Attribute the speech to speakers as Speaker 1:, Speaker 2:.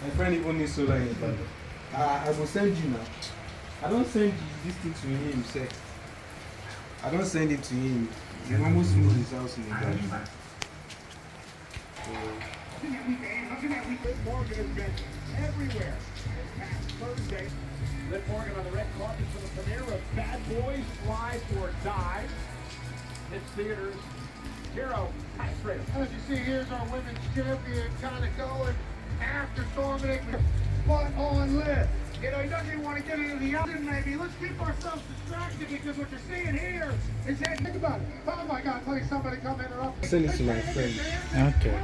Speaker 1: My friend even needs solar in his bag. I will send you now. I don't send this thing to him himself. I don't send it to him. He almost moved his house in the bag.
Speaker 2: Morgan has been everywhere this past Thursday. Liv Morgan on the red carpet for the premiere of Bad Boys Ride or Die. Hits theaters. Hero, straight up.
Speaker 3: As you see, here's our women's champion kind of going after storming it. But on Liv. You know, he doesn't even want to get into the other maybe. Let's keep ourselves distracted because what you're seeing here is that, think about it. Oh my God, please somebody come interrupt.
Speaker 1: Send it to my friend.
Speaker 4: Okay.